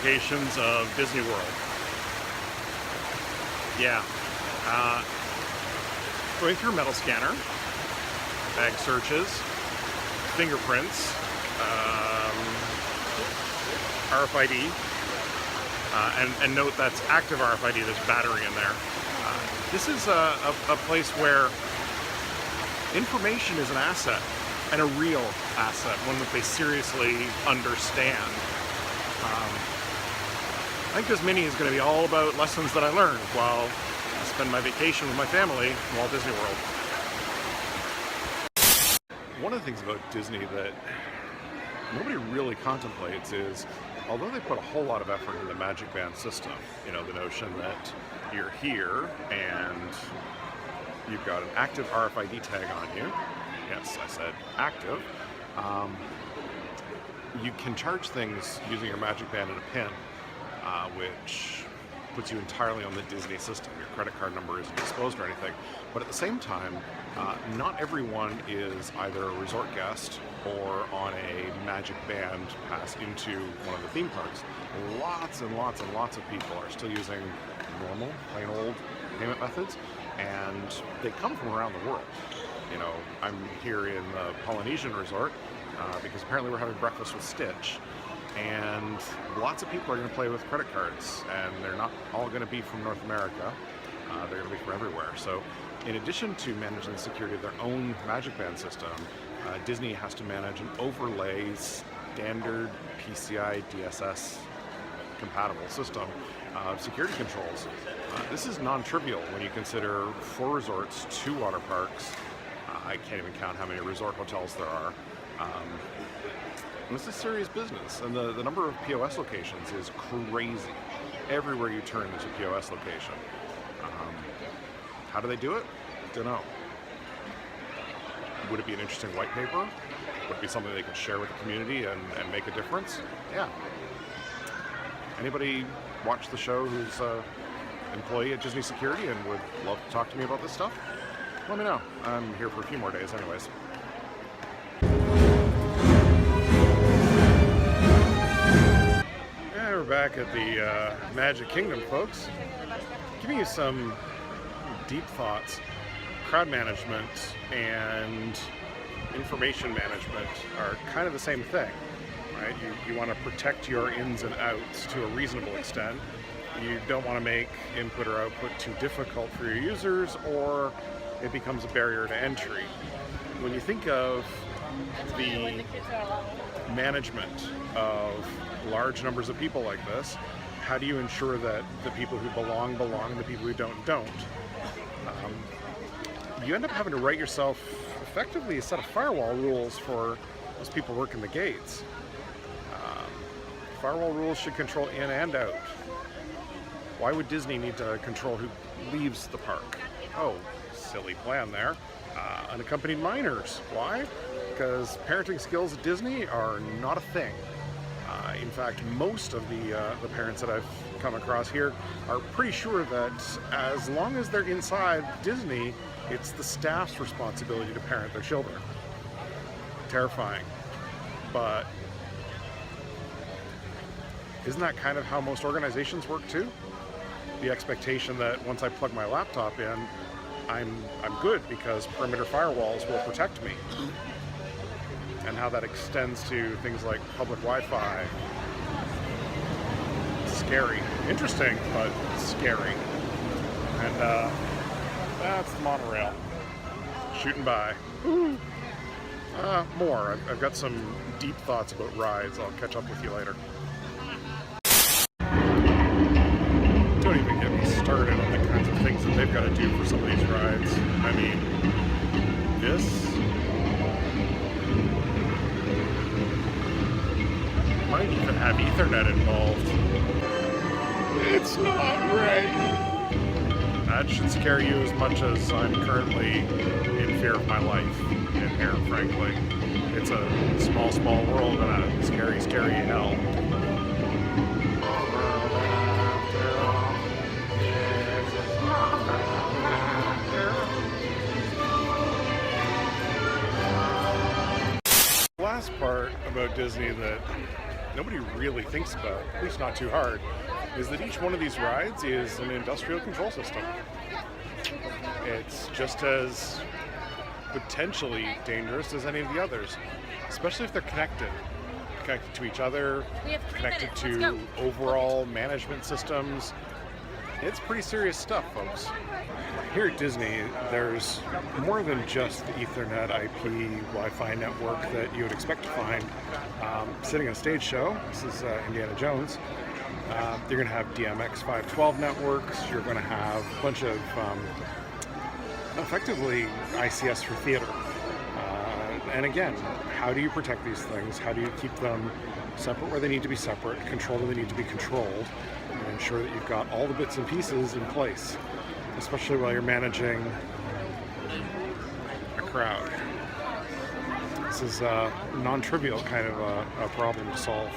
complications of Disney World. Yeah. Going through a metal scanner, bag searches, fingerprints, RFID, and note that's active RFID, there's battery in there. This is a place where information is an asset, and a real asset, one that they seriously understand. I think this mini is going to be all about lessons that I learned while I spend my vacation with my family in Walt Disney World. One of the things about Disney that nobody really contemplates is, although they put a whole lot of effort in the Magic Band system, you know, the notion that you're here and you've got an active RFID tag on you. Yes, I said active. You can charge things using your Magic Band and a PIN, which puts you entirely on the Disney system. Your credit card number isn't exposed or anything. But at the same time, not everyone is either a resort guest or on a Magic Band pass into one of the theme parks. Lots and lots and lots of people are still using normal, plain old payment methods, and they come from around the world. You know, I'm here in the Polynesian resort because apparently we're having breakfast with Stitch, and lots of people are going to play with credit cards, and they're not all going to be from North America. They're going to be from everywhere. So in addition to managing the security of their own Magic Band system, Disney has to manage an overlay standard PCI DSS compatible system of security controls. This is non-trivial when you consider 4 resorts, 2 water parks. I can't even count how many resort hotels there are. This is serious business, and the number of POS locations is crazy. Everywhere you turn, there's a POS location. How do they do it? Don't know. Would it be an interesting white paper? Would it be something they could share with the community and make a difference? Yeah. Anybody watch the show who's an employee at Disney Security and would love to talk to me about this stuff? Let me know. I'm here for a few more days anyways. Yeah, we're back at the Magic Kingdom, folks. Giving you some deep thoughts. Crowd management and information management are kind of the same thing, right? You want to protect your ins and outs to a reasonable extent. You don't want to make input or output too difficult for your users, or it becomes a barrier to entry. When you think of the management of large numbers of people like this, how do you ensure that the people who belong and the people who don't? You end up having to write yourself effectively a set of firewall rules for those people working the gates. Firewall rules should control in and out. Why would Disney need to control who leaves the park? Oh, silly plan there. Unaccompanied minors. Why? Because parenting skills at Disney are not a thing. In fact, most of the parents that I've come across here are pretty sure that as long as they're inside Disney, it's the staff's responsibility to parent their children. Terrifying. But isn't that kind of how most organizations work too? The expectation that once I plug my laptop in, I'm good because perimeter firewalls will protect me. And how that extends to things like public Wi-Fi. Scary. Interesting, but scary. And that's the monorail. Shooting by. Woo. More. I've got some deep thoughts about rides. I'll catch up with you later. Don't even get me started on the kinds of things that they've got to do for some of these rides. I mean, this might even have Ethernet involved. It's not right. That should scare you as much as I'm currently in fear of my life in here, frankly. It's a small world and a scary hell. Last part about Disney that nobody really thinks about, at least not too hard, is that each one of these rides is an industrial control system. It's just as potentially dangerous as any of the others, especially if they're connected to each other, connected to overall management systems. It's pretty serious stuff, folks. Here at Disney, there's more than just the Ethernet IP Wi-Fi network that you would expect to find sitting in a stage show. This is Indiana Jones. You're going to have DMX 512 networks. You're going to have a bunch of effectively ICS for theater. And again, how do you protect these things? How do you keep them separate where they need to be separate, control where they need to be controlled, and ensure that you've got all the bits and pieces in place, especially while you're managing a crowd. This is a non-trivial kind of a problem to solve.